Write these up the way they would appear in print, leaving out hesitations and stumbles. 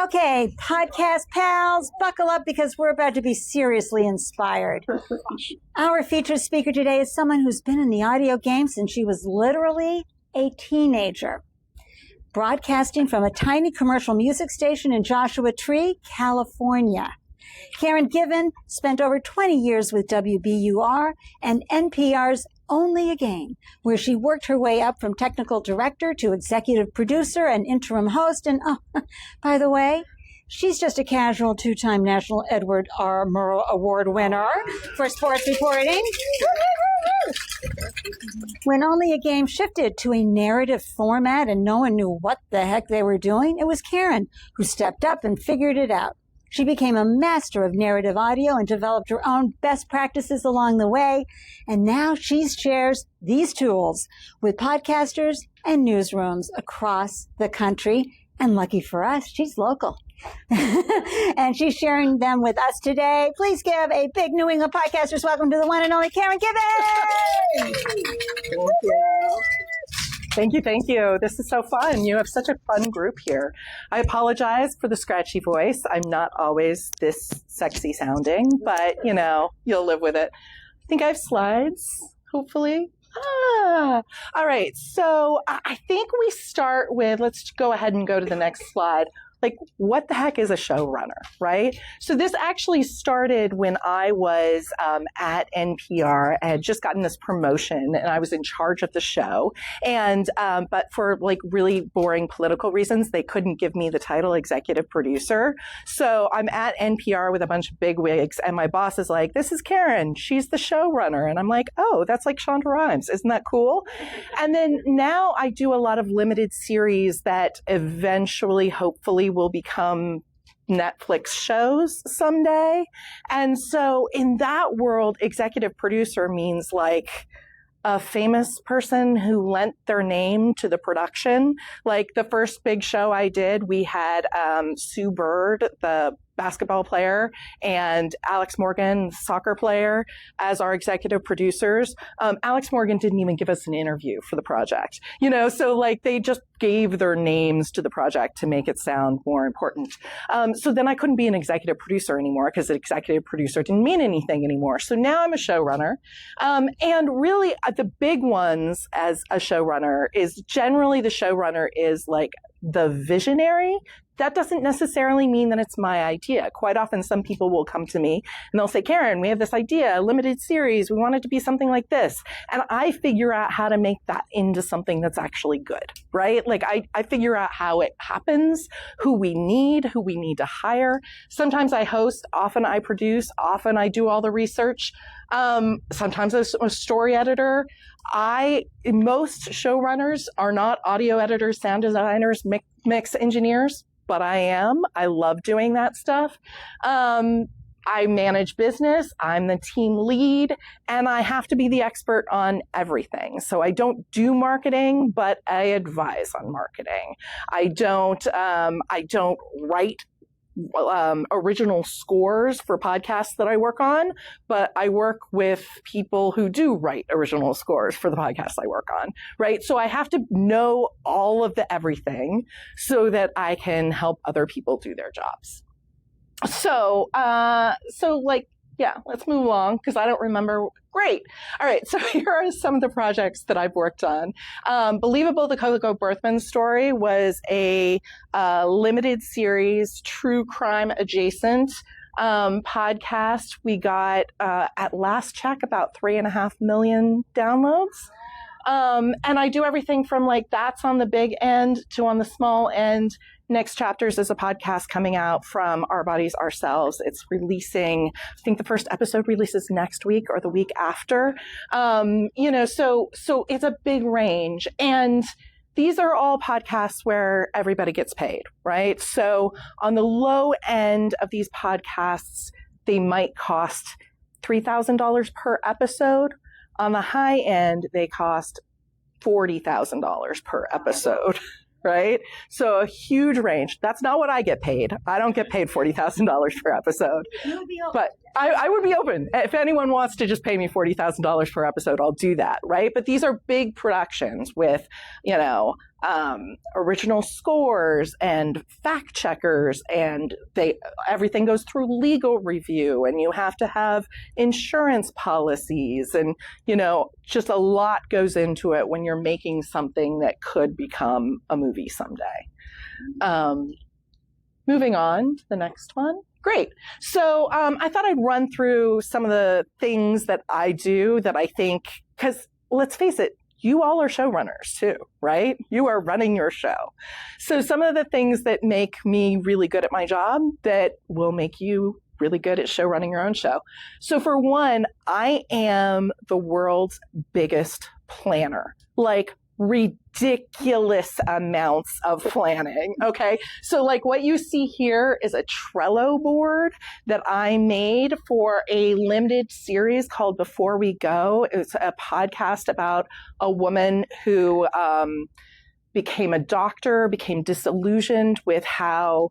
Okay, podcast pals, buckle up because we're about to be seriously inspired. Our featured speaker today is someone who's been in the audio game since she was literally a teenager, broadcasting from a tiny commercial music station in Joshua Tree, California. Karen Given spent over 20 years with WBUR and NPR's Only a Game, where she worked her way up from technical director to executive producer and interim host. And by the way, she's just a casual two-time National Edward R. Murrow Award winner for sports reporting. When Only a Game shifted to a narrative format and no one knew what the heck they were doing, it was Karen who stepped up and figured it out. She became a master of narrative audio and developed her own best practices along the way. And now she shares these tools with podcasters and newsrooms across the country. And lucky for us, she's local. And she's sharing them with us today. Please give a big New England Podcasters welcome to the one and only Karen Given. Thank you. Thank you. This is so fun. You have such a fun group here. I apologize for the scratchy voice. I'm not always this sexy sounding, but you'll live with it. I think I have slides, hopefully. All right. So I think we start with, let's go ahead and go to the next slide. Like, what the heck is a showrunner, right? So this actually started when I was at NPR. I had just gotten this promotion and I was in charge of the show. And but for like really boring political reasons, they couldn't give me the title executive producer. So I'm at NPR with a bunch of bigwigs, and my boss is like, "This is Karen. She's the showrunner." And I'm like, "Oh, that's like Shonda Rhimes. Isn't that cool?" And then now I do a lot of limited series that eventually, hopefully, will become Netflix shows someday. And so in that world, executive producer means like a famous person who lent their name to the production. Like the first big show I did, we had Sue Bird, the basketball player, and Alex Morgan, soccer player, as our executive producers. Alex Morgan didn't even give us an interview for the project, so like they just gave their names to the project to make it sound more important. So then I couldn't be an executive producer anymore because the executive producer didn't mean anything anymore. So now I'm a showrunner. And really the big ones as a showrunner is generally the showrunner is like the visionary. That doesn't necessarily mean that it's my idea. Quite often, some people will come to me and they'll say, "Karen, we have this idea, a limited series. We want it to be something like this." And I figure out how to make that into something that's actually good, right? Like I figure out how it happens, who we need to hire. Sometimes I host, often I produce, often I do all the research. Sometimes I'm a story editor. Most showrunners are not audio editors, sound designers, mix engineers, but I am. I love doing that stuff. I manage business. I'm the team lead, and I have to be the expert on everything. So I don't do marketing, but I advise on marketing. I don't write original scores for podcasts that I work on, but I work with people who do write original scores for the podcasts I work on, right? So I have to know all of the everything so that I can help other people do their jobs. So let's move along because I don't remember. Great. All right. So here are some of the projects that I've worked on. Believable, the Coco Berthman story was a limited series, true crime adjacent podcast. We got, at last check, about 3.5 million downloads. And I do everything from like that's on the big end to on the small end. Next Chapters is a podcast coming out from Our Bodies, Ourselves. It's releasing, I think the first episode releases next week or the week after. So it's a big range. And these are all podcasts where everybody gets paid, right? So on the low end of these podcasts, they might cost $3,000 per episode. On the high end, they cost $40,000 per episode. Right? So a huge range. That's not what I get paid. I don't get paid $40,000 per episode. But I would be open. If anyone wants to just pay me $40,000 per episode, I'll do that. Right? But these are big productions with, original scores and fact checkers, and everything goes through legal review, and you have to have insurance policies, and just a lot goes into it when you're making something that could become a movie someday. Moving on to the next one. Great. So I thought I'd run through some of the things that I do that I think, because let's face it, you all are showrunners too, right? You are running your show. So some of the things that make me really good at my job that will make you really good at running your own show. So for one, I am the world's biggest planner, like ridiculous amounts of planning. Okay. So like what you see here is a Trello board that I made for a limited series called Before We Go. It's a podcast about a woman who became a doctor, became disillusioned with how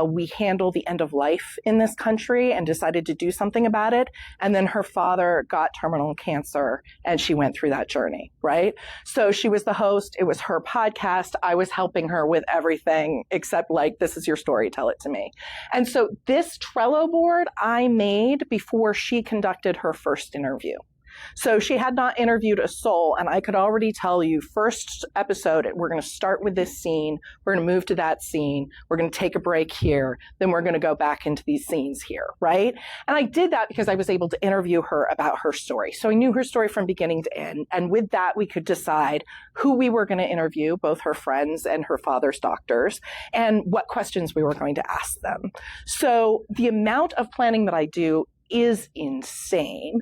we handle the end of life in this country and decided to do something about it. And then her father got terminal cancer and she went through that journey, right? So she was the host. It was her podcast. I was helping her with everything except like, this is your story, tell it to me. And so this Trello board I made before she conducted her first interview. So she had not interviewed a soul, and I could already tell you, first episode, we're going to start with this scene, we're going to move to that scene, we're going to take a break here, then we're going to go back into these scenes here, right? And I did that because I was able to interview her about her story. So I knew her story from beginning to end, and with that, we could decide who we were going to interview, both her friends and her father's doctors, and what questions we were going to ask them. So the amount of planning that I do is insane.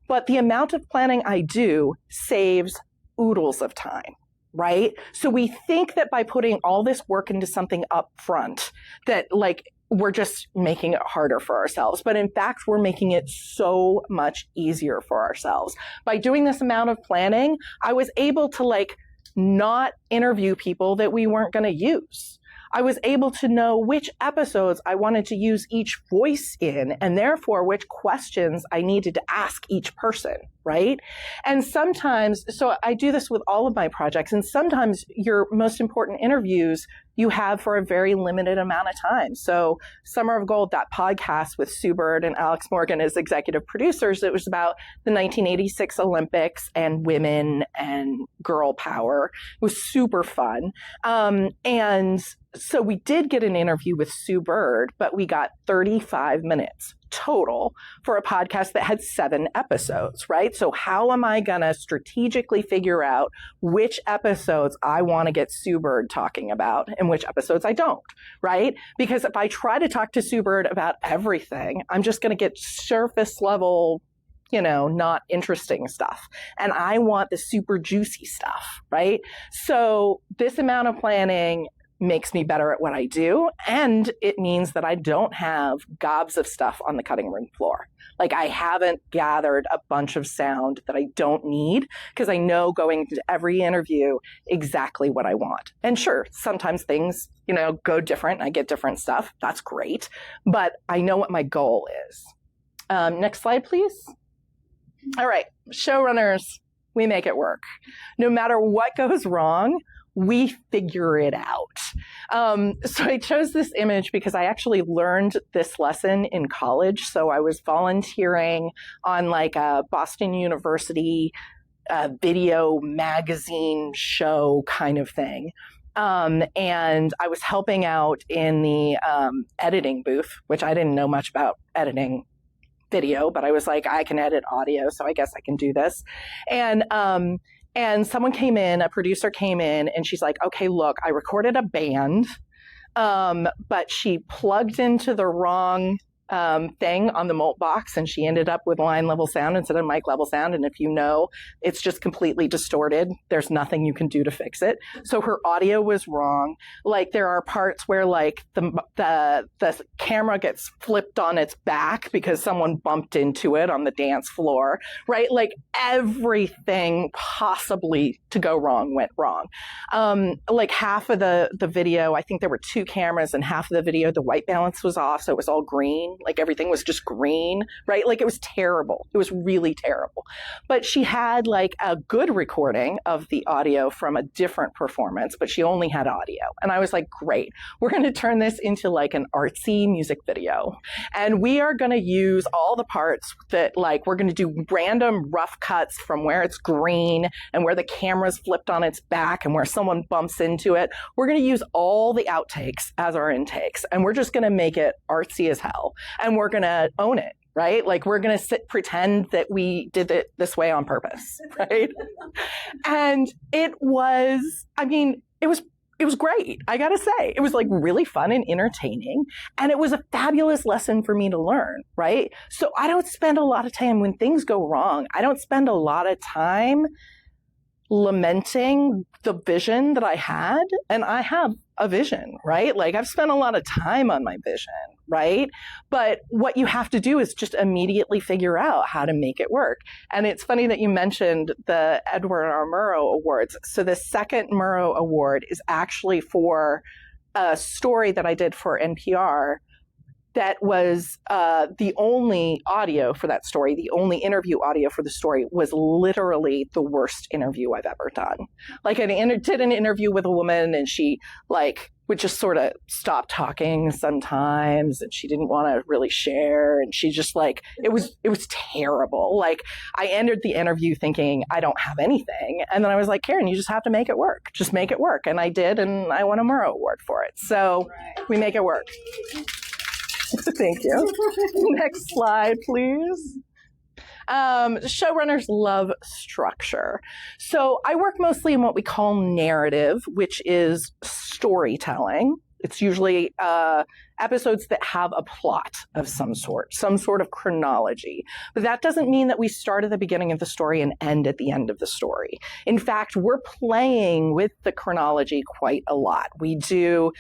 But the amount of planning I do saves oodles of time, right? So we think that by putting all this work into something up front, that like we're just making it harder for ourselves. But in fact, we're making it so much easier for ourselves. By doing this amount of planning, I was able to like not interview people that we weren't going to use. I was able to know which episodes I wanted to use each voice in, and therefore which questions I needed to ask each person, right? And sometimes, so I do this with all of my projects, and sometimes your most important interviews you have for a very limited amount of time. So Summer of Gold, that podcast with Sue Bird and Alex Morgan as executive producers, it was about the 1986 Olympics and women and girl power. It was super fun. And so we did get an interview with Sue Bird, but we got 35 minutes total for a podcast that had 7 episodes, right? So how am I going to strategically figure out which episodes I want to get Sue Bird talking about and which episodes I don't, right? Because if I try to talk to Sue Bird about everything, I'm just going to get surface level, not interesting stuff. And I want the super juicy stuff, right? So this amount of planning makes me better at what I do. And it means that I don't have gobs of stuff on the cutting room floor. Like I haven't gathered a bunch of sound that I don't need because I know going into every interview exactly what I want. And sure, sometimes things, go different and I get different stuff. That's great. But I know what my goal is. Next slide, please. All right. Showrunners, we make it work. No matter what goes wrong, we figure it out. So I chose this image because I actually learned this lesson in college. So I was volunteering on like a Boston University video magazine show kind of thing. And I was helping out in the editing booth, which I didn't know much about editing video, but I was like, I can edit audio, so I guess I can do this. And someone came in, a producer came in, and she's like, okay, look, I recorded a band, but she plugged into the wrong thing on the mult box, and she ended up with line level sound instead of mic level sound. And if it's just completely distorted. There's nothing you can do to fix it. So her audio was wrong. Like there are parts where like the camera gets flipped on its back because someone bumped into it on the dance floor, right? Like everything possibly to go wrong went wrong. Like half of the video, I think there were 2 cameras, and half of the video, the white balance was off. So it was all green. Like everything was just green, right? Like it was terrible. It was really terrible. But she had like a good recording of the audio from a different performance, but she only had audio. And I was like, great, we're going to turn this into like an artsy music video. And we are going to use all the parts that like, we're going to do random rough cuts from where it's green and where the camera's flipped on its back and where someone bumps into it. We're going to use all the outtakes as our intakes. And we're just going to make it artsy as hell. And we're going to own it. Right? Like we're going to pretend that we did it this way on purpose. Right. And it was great. I got to say, it was like really fun and entertaining. And it was a fabulous lesson for me to learn. Right. So I don't spend a lot of time when things go wrong. I don't spend a lot of time lamenting the vision that I had. And I have a vision, right? Like I've spent a lot of time on my vision, right? But what you have to do is just immediately figure out how to make it work. And it's funny that you mentioned the Edward R. Murrow Awards. So the second Murrow Award is actually for a story that I did for NPR that was the only audio for that story, the only interview audio for the story was literally the worst interview I've ever done. Like I did an interview with a woman and she like would just sort of stop talking sometimes and she didn't want to really share. And she just like, it was terrible. Like I ended the interview thinking I don't have anything. And then I was like, Karen, you just have to make it work. Just make it work. And I did. And I won a Murrow Award for it. So we make it work. Thank you. Next slide, please. Showrunners love structure. So I work mostly in what we call narrative, which is storytelling. It's usually episodes that have a plot of some sort of chronology. But that doesn't mean that we start at the beginning of the story and end at the end of the story. In fact, we're playing with the chronology quite a lot. We do,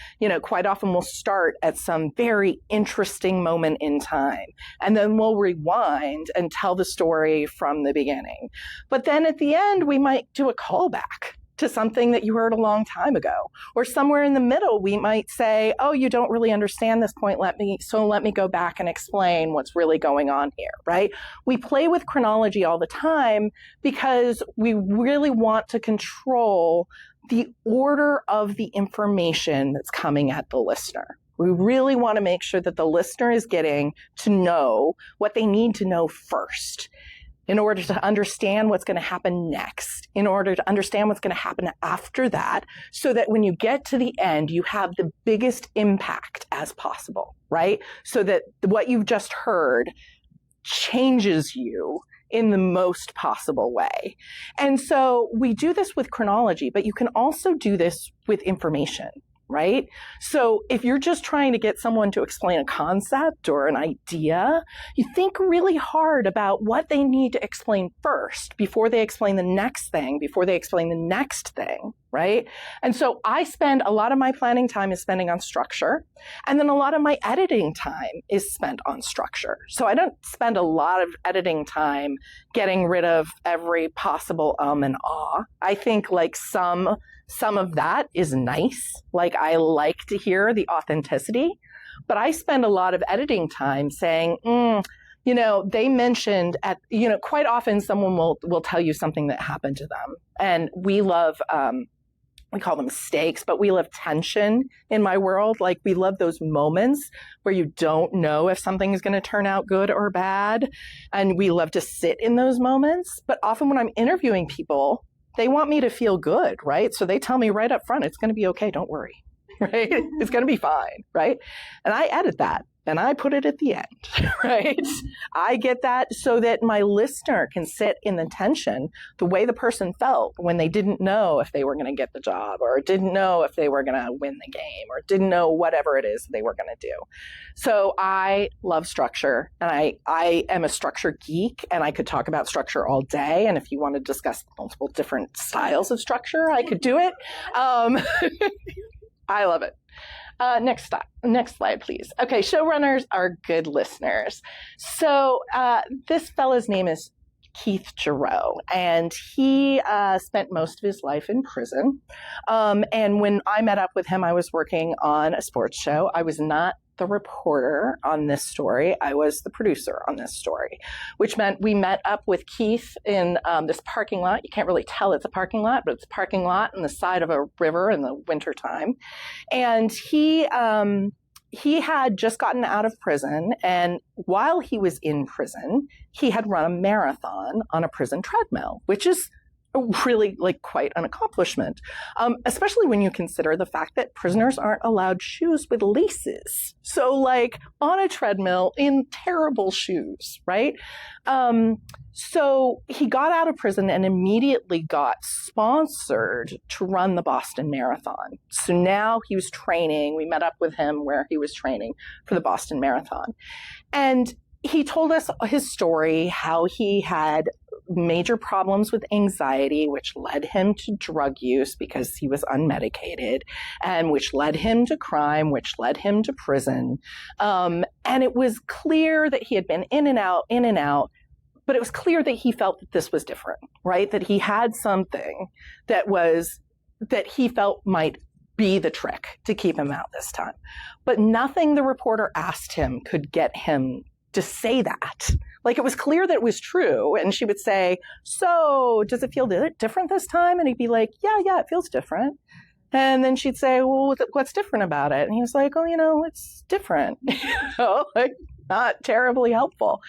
quite often we'll start at some very interesting moment in time, and then we'll rewind and tell the story from the beginning. But then at the end, we might do a callback to something that you heard a long time ago. Or somewhere in the middle, we might say, oh, you don't really understand this point. Let me go back and explain what's really going on here, right? We play with chronology all the time because we really want to control the order of the information that's coming at the listener. We really want to make sure that the listener is getting to know what they need to know first, in order to understand what's going to happen next, in order to understand what's going to happen after that, so that when you get to the end, you have the biggest impact as possible, right? So that what you've just heard changes you in the most possible way. And so we do this with chronology, but you can also do this with information. Right? So if you're just trying to get someone to explain a concept or an idea, you think really hard about what they need to explain first before they explain the next thing, before they explain the next thing, right? And so I spend a lot of my planning time is spending on structure, and then a lot of my editing time is spent on structure. So I don't spend a lot of editing time getting rid of every possible and ah. I think like some of that is nice. Like I like to hear the authenticity, but I spend a lot of editing time saying, they mentioned quite often someone will tell you something that happened to them. And we love, we call them stakes, but we love tension in my world. Like we love those moments where you don't know if something is going to turn out good or bad. And we love to sit in those moments. But often when I'm interviewing people, they want me to feel good, right? So they tell me right up front, it's going to be okay. Don't worry, right? It's going to be fine, right? And I edit that and I put it at the end, right? I get that so that my listener can sit in the tension the way the person felt when they didn't know if they were going to get the job or didn't know if they were going to win the game or didn't know whatever it is they were going to do. So I love structure, and I am a structure geek, and I could talk about structure all day. And if you want to discuss multiple different styles of structure, I could do it. I love it. Next slide, please. Okay, showrunners are good listeners. So this fella's name is Keith Giroux, and he spent most of his life in prison. And when I met up with him, I was working on a sports show. I was not the reporter on this story. I was the producer on this story, which meant we met up with Keith in this parking lot. You can't really tell it's a parking lot, but it's a parking lot on the side of a river in the wintertime. And he had just gotten out of prison. And while he was in prison, he had run a marathon on a prison treadmill, which is really like quite an accomplishment, especially when you consider the fact that prisoners aren't allowed shoes with laces. So like on a treadmill in terrible shoes, right? So he got out of prison and immediately got sponsored to run the Boston Marathon. So now he was training. We met up with him where he was training for the Boston Marathon. And he told us his story, how he had major problems with anxiety, which led him to drug use because he was unmedicated, and which led him to crime, which led him to prison. And it was clear that he had been in and out, but it was clear that he felt that this was different, right? That he had something that he felt might be the trick to keep him out this time. But nothing the reporter asked him could get him to say that. Like, it was clear that it was true. And she would say, so does it feel different this time? And he'd be like, yeah, it feels different. And then she'd say, well, what's different about it? And he was like, oh, it's different. Like, not terribly helpful.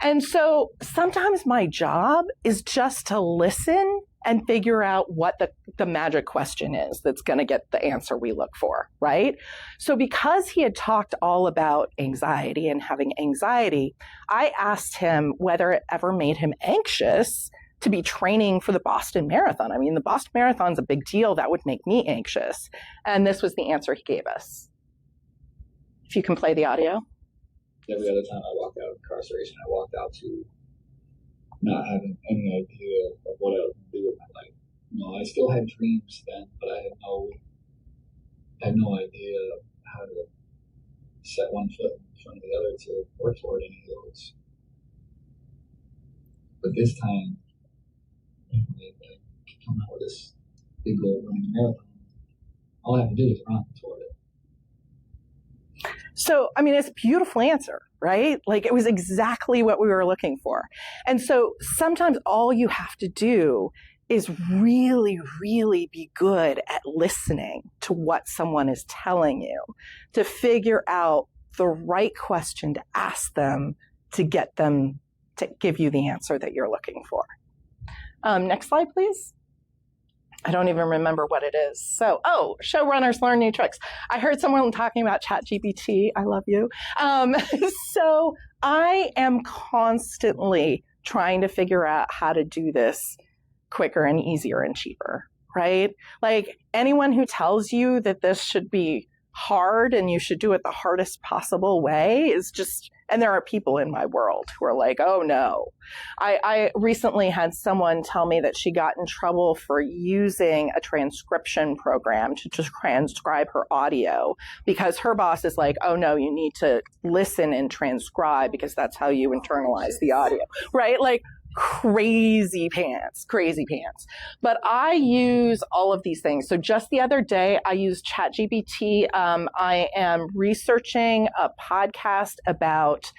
And so sometimes my job is just to listen and figure out what the magic question is that's going to get the answer we look for, right? So because he had talked all about anxiety and having anxiety, I asked him whether it ever made him anxious to be training for the Boston Marathon. I mean, the Boston Marathon's a big deal. That would make me anxious. And this was the answer he gave us. If you can play the audio. Every other time I walked out of incarceration, I walked out to not having any idea of what I was going to do with my life. I still had dreams then, but I had no idea how to set one foot in front of the other to work toward any of those. But this time, I come out with this big goal running a marathon. All I have to do is run toward it. So, I mean, it's a beautiful answer, right? Like, it was exactly what we were looking for. And so sometimes all you have to do is really, really be good at listening to what someone is telling you, to figure out the right question to ask them to get them to give you the answer that you're looking for. Next slide, please. I don't even remember what it is. So, showrunners learn new tricks. I heard someone talking about ChatGPT. I love you. So I am constantly trying to figure out how to do this quicker and easier and cheaper, right? Like, anyone who tells you that this should be hard and you should do it the hardest possible way is just, and there are people in my world who are like, oh no. I recently had someone tell me that she got in trouble for using a transcription program to just transcribe her audio because her boss is like, oh no, you need to listen and transcribe because that's how you internalize the audio, right? Like, crazy pants. But I use all of these things. So just the other day, I used ChatGPT. I am researching a podcast about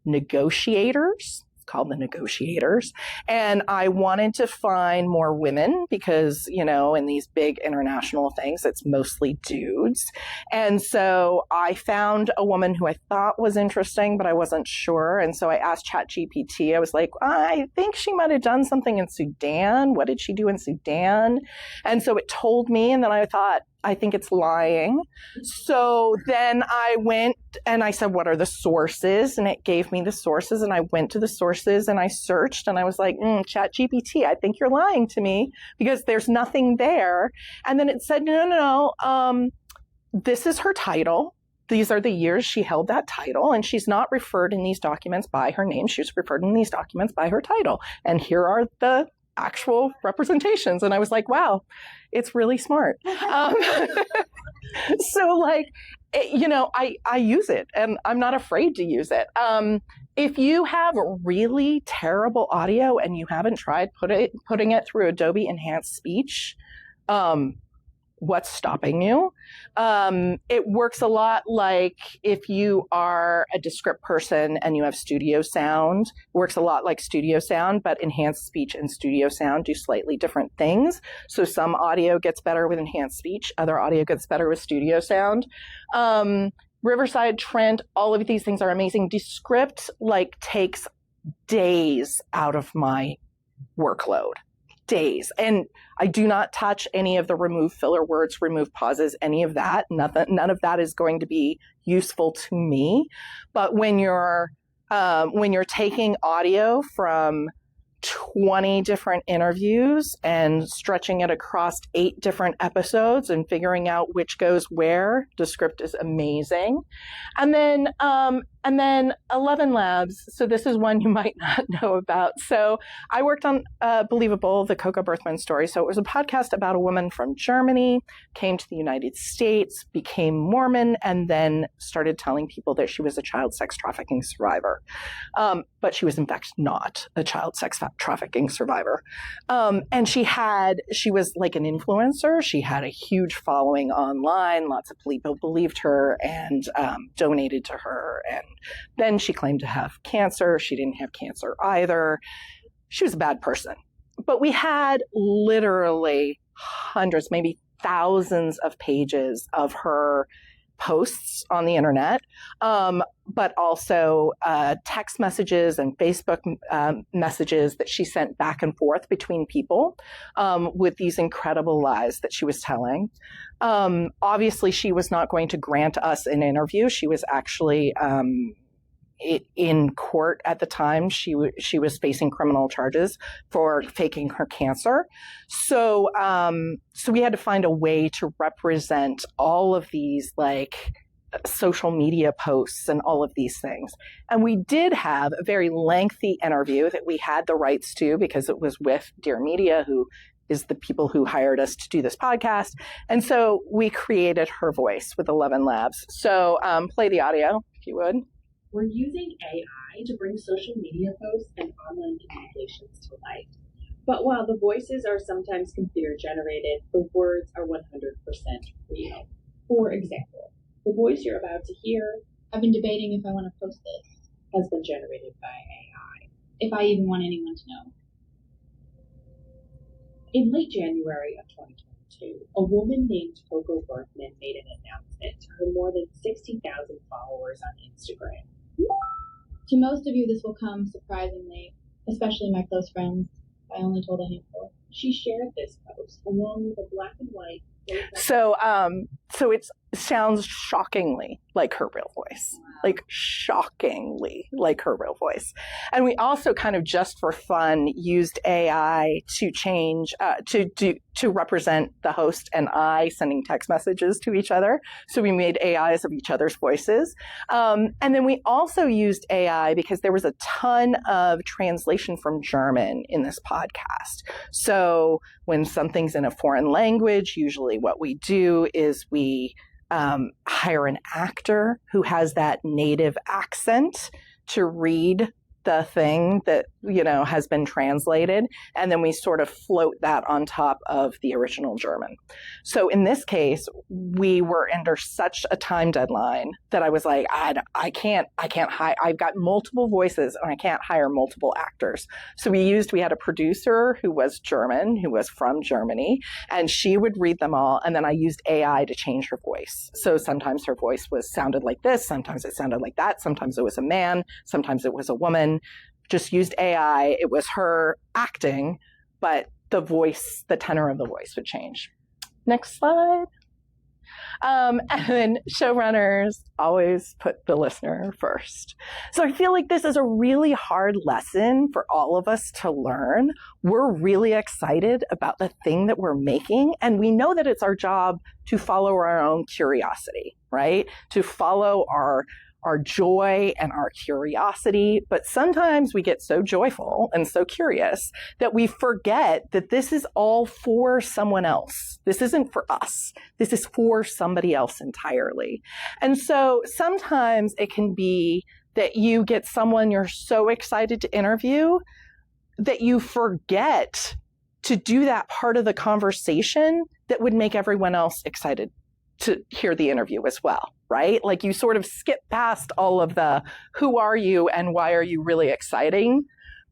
negotiators. It's called The Negotiators. And I wanted to find more women because, in these big international things, it's mostly dudes. And so I found a woman who I thought was interesting, but I wasn't sure. And so I asked ChatGPT. I was like, I think she might have done something in Sudan. What did she do in Sudan? And so it told me, and then I thought, I think it's lying. So then I went and I said, what are the sources? And it gave me the sources, and I went to the sources and I searched and I was like, ChatGPT, I think you're lying to me because there's nothing there. And then it said, no, this is her title. These are the years she held that title, and she's not referred in these documents by her name. She's referred in these documents by her title. And here are the actual representations. And I was like, wow, it's really smart. So like, I use it and I'm not afraid to use it. If you have really terrible audio and you haven't tried putting it through Adobe Enhanced Speech, what's stopping you. It works a lot like if you are a Descript person and you have studio sound. It works a lot like studio sound, but enhanced speech and studio sound do slightly different things. So some audio gets better with enhanced speech, other audio gets better with studio sound. Riverside, Trent, all of these things are amazing. Descript takes days out of my workload. Days. And I do not touch any of the remove filler words, remove pauses, any of that. None of that is going to be useful to me. But when you're taking audio from 20 different interviews and stretching it across 8 different episodes and figuring out which goes where, Descript is amazing. And then 11 Labs. So this is one you might not know about. So I worked on Believable, the Coco Berthman story. So it was a podcast about a woman from Germany, came to the United States, became Mormon, and then started telling people that she was a child sex trafficking survivor. But she was in fact not a child sex trafficking survivor. And she was like an influencer. She had a huge following online. Lots of people believed her and donated to her. And then she claimed to have cancer. She didn't have cancer either. She was a bad person. But we had literally hundreds, maybe thousands of pages of her posts on the internet, but also text messages and Facebook messages that she sent back and forth between people with these incredible lies that she was telling. Obviously, she was not going to grant us an interview. She was actually in court at the time. She was facing criminal charges for faking her cancer. So we had to find a way to represent all of these social media posts and all of these things. And we did have a very lengthy interview that we had the rights to because it was with Dear Media, who is the people who hired us to do this podcast. And so we created her voice with 11 Labs. So play the audio, if you would. We're using AI to bring social media posts and online communications to life. But while the voices are sometimes computer generated, the words are 100% real. For example, the voice you're about to hear, I've been debating if I want to post this, has been generated by AI. if I even want anyone to know. In late January of 2022, a woman named Coco Berthman made an announcement to her more than 60,000 followers on Instagram. To most of you, this will come surprisingly, especially my close friends. I only told a handful. She shared this post along with a black and white. So it sounds shockingly like her real voice. Wow. Like shockingly like her real voice. And we also kind of just for fun used AI to change, to represent the host and I sending text messages to each other. So we made AIs of each other's voices. And then we also used AI because there was a ton of translation from German in this podcast. So when something's in a foreign language, usually what we do is we hire an actor who has that native accent to read the thing that, has been translated. And then we sort of float that on top of the original German. So in this case, we were under such a time deadline that I was like, I can't hire, I've got multiple voices and I can't hire multiple actors. So we had a producer who was German, who was from Germany, and she would read them all. And then I used AI to change her voice. So sometimes her voice sounded like this, sometimes it sounded like that, sometimes it was a man, sometimes it was a woman. Just used AI. It was her acting, but the tenor of the voice would change. Next slide. And then showrunners always put the listener first. So I feel like this is a really hard lesson for all of us to learn. We're really excited about the thing that we're making, and we know that it's our job to follow our own curiosity, right? To follow our joy and our curiosity. But sometimes we get so joyful and so curious that we forget that this is all for someone else. This isn't for us. This is for somebody else entirely. And so sometimes it can be that you get someone you're so excited to interview that you forget to do that part of the conversation that would make everyone else excited to hear the interview as well, right? Like you sort of skip past all of the who are you and why are you really exciting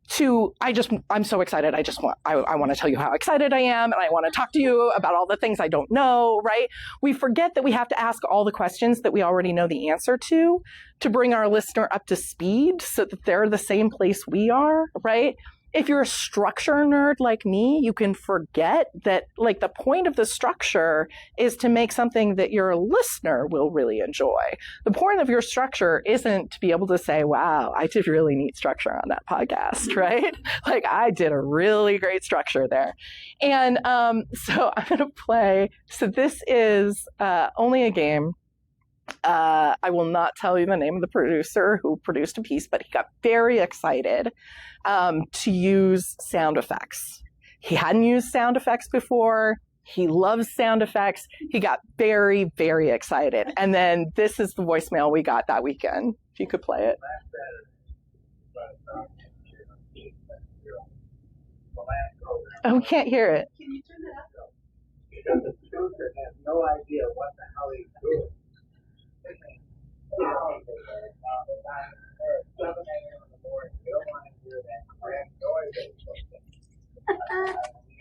to I'm so excited. I want to tell you how excited I am, and I want to talk to you about all the things I don't know, right? We forget that we have to ask all the questions that we already know the answer to bring our listener up to speed so that they're the same place we are, right? If you're a structure nerd like me, you can forget that like the point of the structure is to make something that your listener will really enjoy. The point of your structure isn't to be able to say, wow, I did really neat structure on that podcast, right? Like I did a really great structure there. And so I'm going to play. So this is Only a Game. I will not tell you the name of the producer who produced a piece, but he got very excited to use sound effects. He hadn't used sound effects before. He loves sound effects. He got very, very excited. And then this is the voicemail we got that weekend. If you could play it. Oh, we can't hear it. Can you turn it up? Because the producer has no idea what the hell he's doing. 7 a.m. in the morning. You don't want to hear that crap noise that you're supposed to.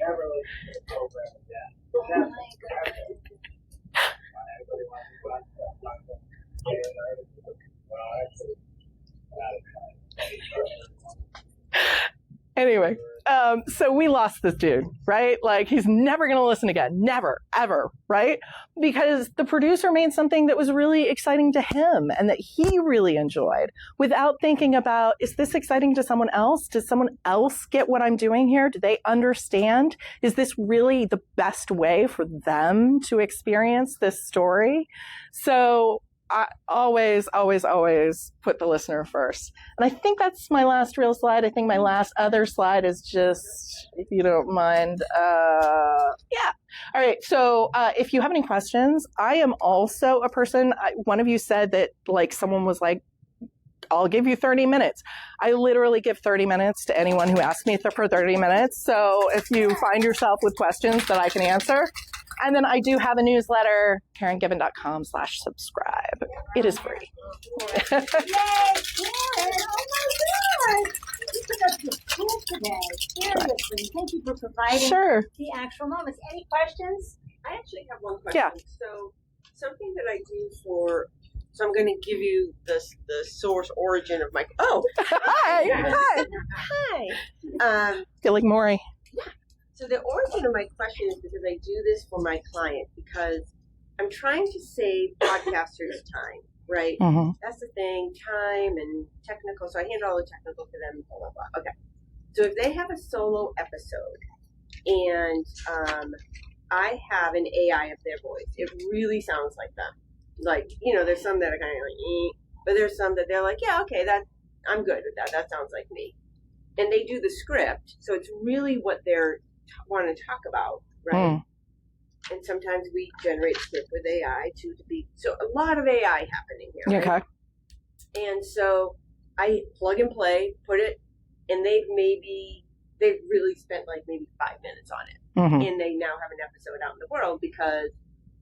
Never listen to the program again. Oh my God. Everybody wants to watch that. Well, actually, anyway, so we lost this dude, right? Like he's never going to listen again. Never, ever, right? Because the producer made something that was really exciting to him and that he really enjoyed without thinking about, is this exciting to someone else? Does someone else get what I'm doing here? Do they understand? Is this really the best way for them to experience this story? So I always put the listener first. And I think that's my last real slide. I think my last other slide is just, if you don't mind, yeah. All right. So if you have any questions, I am also a person, one of you said that like someone was like, I'll give you 30 minutes. I literally give 30 minutes to anyone who asks me for 30 minutes. So if you find yourself with questions that I can answer. And then I do have a newsletter, KarenGiven.com/subscribe. It is free. Yay, Karen! Oh my God! You put up your proof today. Seriously, thank you for providing the actual moments. Any questions? I actually have one question. Yeah. So something that I do so I'm going to give you the source origin of my. Oh, Hi. Hi. Feel like Maury. Yeah. So the origin of my question is because I do this for my client because I'm trying to save podcasters time, right? Mm-hmm. That's the thing, time and technical. So I hand all the technical to them, blah, blah, blah. Okay. So if they have a solo episode and I have an AI of their voice, it really sounds like them. Like, there's some that are kind of like, but there's some that they're like, yeah, okay, I'm good with that. That sounds like me. And they do the script. So it's really what they're want to talk about, right? And sometimes we generate script with AI to be so a lot of AI happening here. Right? Okay. And so I plug and play, put it, and they've really spent like maybe 5 minutes on it, and they now have an episode out in the world because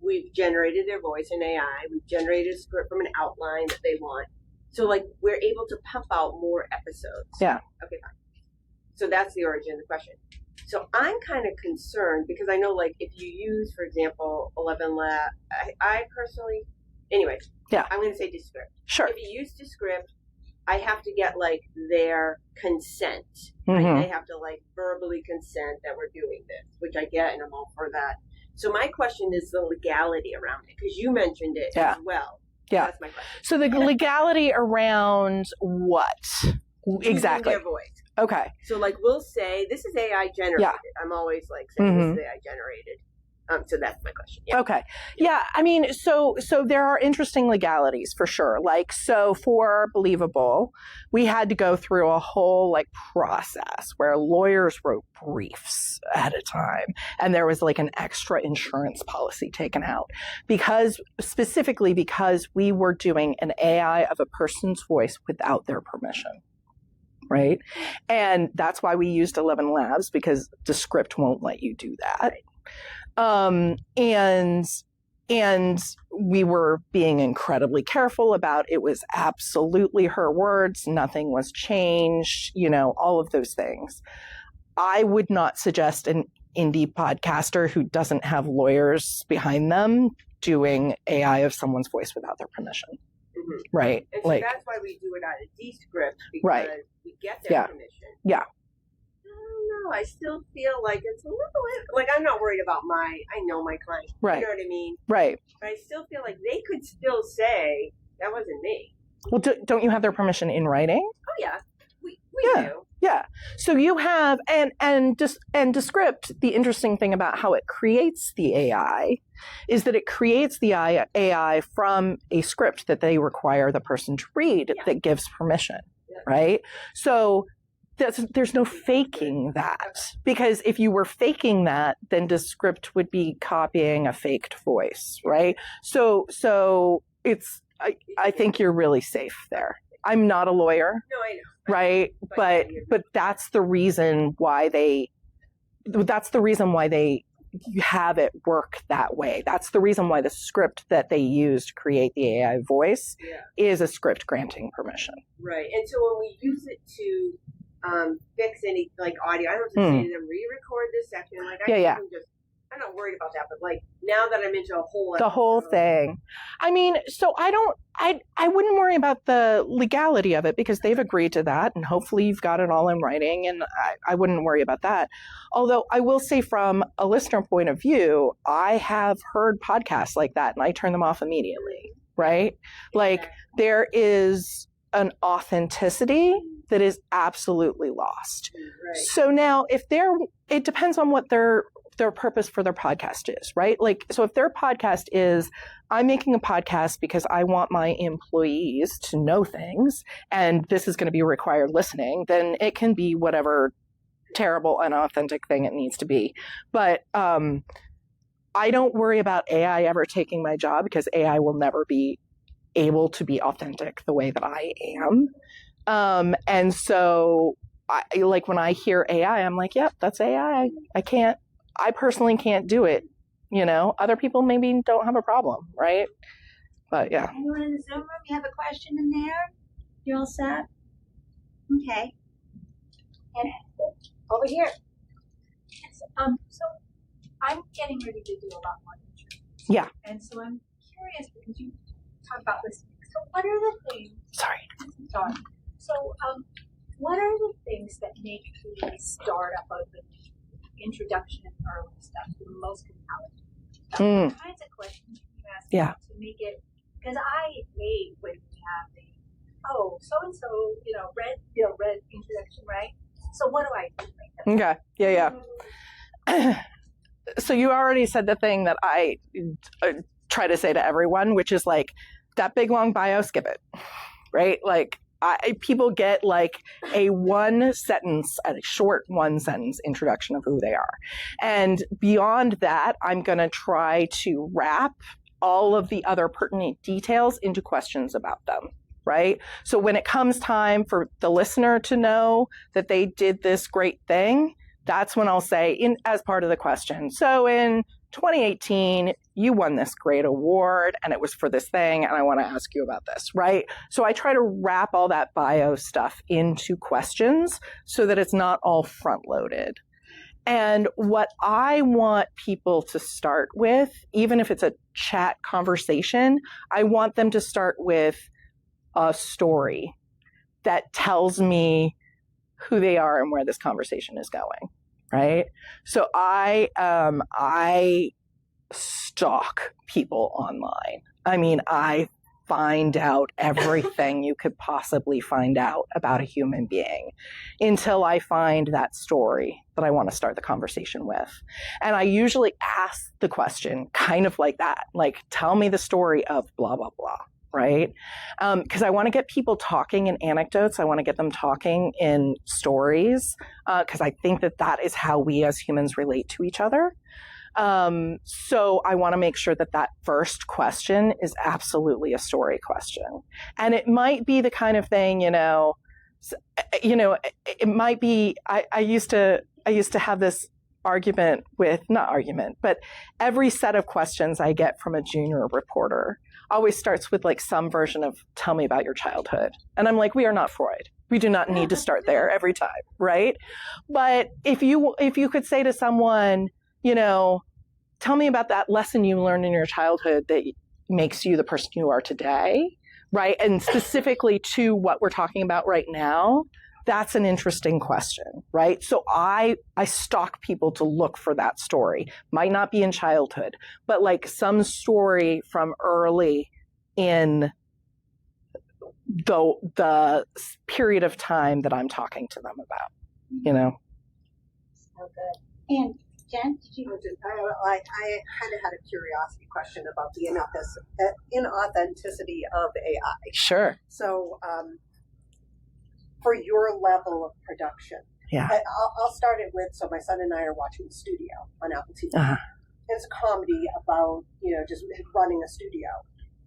we've generated their voice in AI, we've generated a script from an outline that they want, so like we're able to pump out more episodes. Yeah. Okay, fine. So that's the origin of the question. So I'm kind of concerned because I know, like, if you use, for example, 11 Lab, I personally, anyway, I'm going to say Descript. Sure. If you use Descript, I have to get, like, their consent. Right? They have to, like, verbally consent that we're doing this, which I get, and I'm all for that. So my question is the legality around it, because you mentioned it as well. Yeah. That's my question. So the legality around what? Exactly. Their voice. Okay. So, like, we'll say, this is AI generated. Yeah. I'm always, like, saying this is AI generated. So that's my question. Yeah. Okay. Yeah. I mean, so there are interesting legalities for sure. Like, so for Believable, we had to go through a whole like process where lawyers wrote briefs at a time. And there was like an extra insurance policy taken out specifically because we were doing an AI of a person's voice without their permission. Right. And that's why we used 11 Labs because Descript won't let you do that. And we were being incredibly careful about it was absolutely her words. Nothing was changed, all of those things. I would not suggest an indie podcaster who doesn't have lawyers behind them doing AI of someone's voice without their permission. Mm-hmm. Right. And so that's why we do it out of Descript, because right. we get their permission. Yeah. I don't know. I still feel like it's a little like I'm not worried about I know my client. Right. You know what I mean? Right. But I still feel like they could still say that wasn't me. Well, don't you have their permission in writing? Oh yeah, we do. Yeah. So you have and Descript. The interesting thing about how it creates the AI is that it creates the AI from a script that they require the person to read that gives permission. Yeah. Right. So there's no faking that, because if you were faking that, then Descript would be copying a faked voice. Right. So it's I think you're really safe there. I'm not a lawyer. No, I know. Right. But that's the reason why they have it work that way. That's the reason why the script that they use to create the AI voice is a script granting permission. Right. And so when we use it to fix any like audio, I don't have to say to them, re-record this section. Like I'm not worried about that, but like now that I'm into the whole thing. I mean, so I wouldn't worry about the legality of it, because they've agreed to that, and hopefully you've got it all in writing, and I wouldn't worry about that. Although I will say, from a listener point of view, I have heard podcasts like that and I turn them off immediately, right? Like there is an authenticity that is absolutely lost. Right. So now it depends on what their purpose for their podcast is, right? Like, so if their podcast is, I'm making a podcast because I want my employees to know things, and this is going to be required listening, then it can be whatever terrible, unauthentic thing it needs to be. But I don't worry about AI ever taking my job, because AI will never be able to be authentic the way that I am. And so like when I hear AI, I'm like, yep, that's AI. I personally can't do it. Other people maybe don't have a problem, right? But yeah. Anyone in the Zoom room, you have a question in there? You all set? Okay. And over here. Yes. So I'm getting ready to do a lot more insurance. Yeah. And so I'm curious, because you talk about listening. So what are the things? Sorry. So what are the things that make the startup of the introduction and early stuff the most compelling? What kinds of questions you ask to make it? Because I hate when we have so and so read introduction, right? So what do I do? Okay. Yeah. So you already said the thing that I try to say to everyone, which is like, that big long bio, skip it, right? Like people get like a short one sentence introduction of who they are. And beyond that, I'm going to try to wrap all of the other pertinent details into questions about them, right? So when it comes time for the listener to know that they did this great thing, that's when I'll say, as part of the question, so in 2018, you won this great award and it was for this thing, and I want to ask you about this, right? So I try to wrap all that bio stuff into questions so that it's not all front loaded. And what I want people to start with, even if it's a chat conversation, I want them to start with a story that tells me who they are and where this conversation is going. Right. So I stalk people online. I mean, I find out everything you could possibly find out about a human being until I find that story that I want to start the conversation with. And I usually ask the question kind of like that, like, tell me the story of blah, blah, blah. Right? Because I want to get people talking in anecdotes. I want to get them talking in stories, because I think that is how we as humans relate to each other. So I want to make sure that first question is absolutely a story question. And it might be the kind of thing, it might be, I used to have this every set of questions I get from a junior reporter always starts with like some version of tell me about your childhood. And I'm like, we are not Freud. We do not need to start there every time, right? But if you could say to someone, you know, tell me about that lesson you learned in your childhood that makes you the person you are today, right? And specifically to what we're talking about right now, that's an interesting question, right? So I stalk people to look for that story. Might not be in childhood, but like some story from early in the period of time that I'm talking to them about, you know? So good. And Jen, did you? I kind of had a curiosity question about the inauthenticity of AI. Sure. So, for your level of production, yeah, I'll start it with. So my son and I are watching The Studio on Apple TV. Uh-huh. It's a comedy about just running a studio,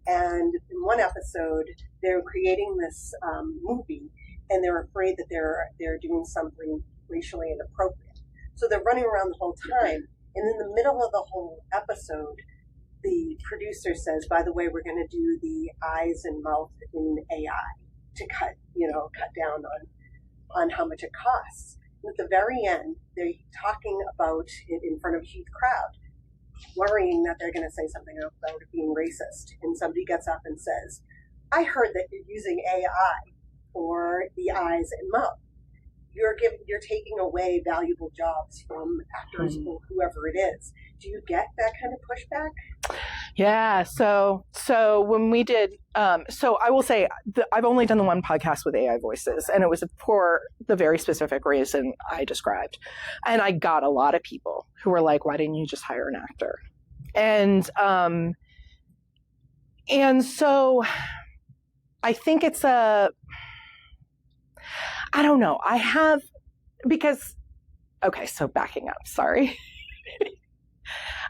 and in one episode they're creating this movie, and they're afraid that they're doing something racially inappropriate. So they're running around the whole time, and in the middle of the whole episode, the producer says, "By the way, we're going to do the eyes and mouth in AI to cut down on how much it costs." And at the very end, they're talking about it in front of a huge crowd, worrying that they're going to say something about it being racist. And somebody gets up and says, "I heard that you're using AI for the eyes and mouth. You're taking away valuable jobs from actors or whoever it is." Do you get that kind of pushback? Yeah. So when we did, so I will say I've only done the one podcast with AI voices, and it was for the very specific reason I described. And I got a lot of people who were like, "Why didn't you just hire an actor?" And so I think it's I don't know. So backing up, sorry.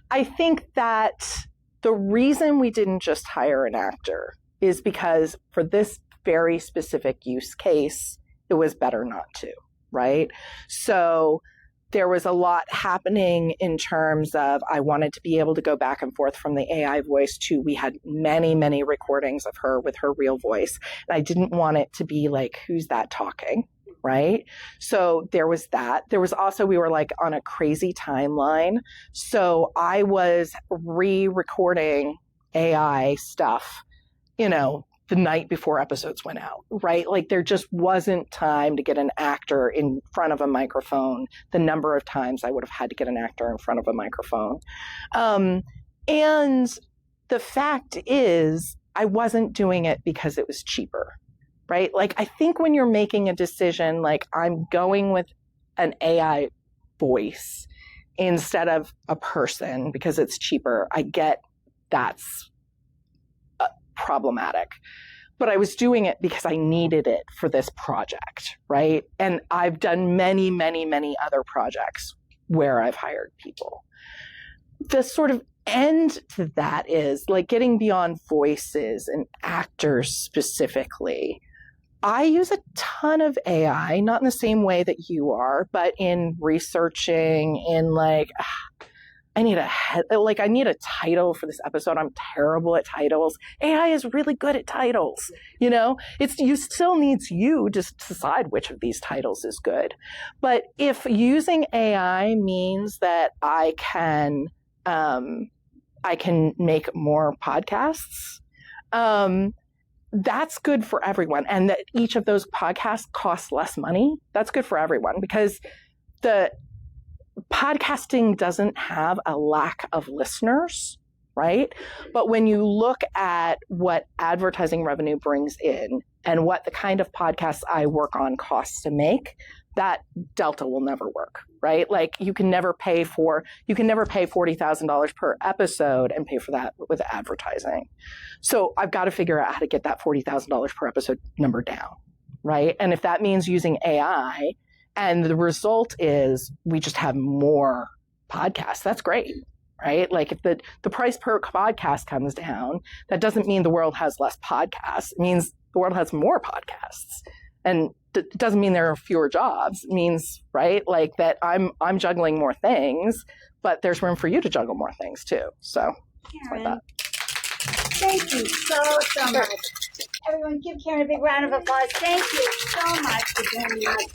I think that the reason we didn't just hire an actor is because for this very specific use case, it was better not to, right? So there was a lot happening in terms of I wanted to be able to go back and forth from the AI voice to we had many, many recordings of her with her real voice. And I didn't want it to be like, who's that talking? Right? So there was that. There was also, we were like on a crazy timeline. So I was re-recording AI stuff, the night before episodes went out, right? Like there just wasn't time to get an actor in front of a microphone the number of times I would have had to get an actor in front of a microphone. And the fact is, I wasn't doing it because it was cheaper. Right? Like, I think when you're making a decision, like I'm going with an AI voice instead of a person because it's cheaper, I get that's problematic. But I was doing it because I needed it for this project, right? And I've done many, many, many other projects where I've hired people. The sort of end to that is like getting beyond voices and actors specifically. I use a ton of AI, not in the same way that you are, but in researching, in like, I need a title for this episode. I'm terrible at titles. AI is really good at titles. You still needs you to decide which of these titles is good. But if using AI means that I can make more podcasts, that's good for everyone. And that each of those podcasts costs less money. That's good for everyone because the podcasting doesn't have a lack of listeners, right? But when you look at what advertising revenue brings in and what the kind of podcasts I work on costs to make, that delta will never work, right? Like you can never pay $40,000 per episode and pay for that with advertising. So I've got to figure out how to get that $40,000 per episode number down, right? And if that means using AI and the result is we just have more podcasts, that's great, right? Like if the price per podcast comes down, that doesn't mean the world has less podcasts. It means the world has more podcasts. And it doesn't mean there are fewer jobs. It means, right, like that I'm juggling more things, but there's room for you to juggle more things too. So Karen, like that. thank you so much. Everyone give Karen a big round of applause. Thank you so much for joining us.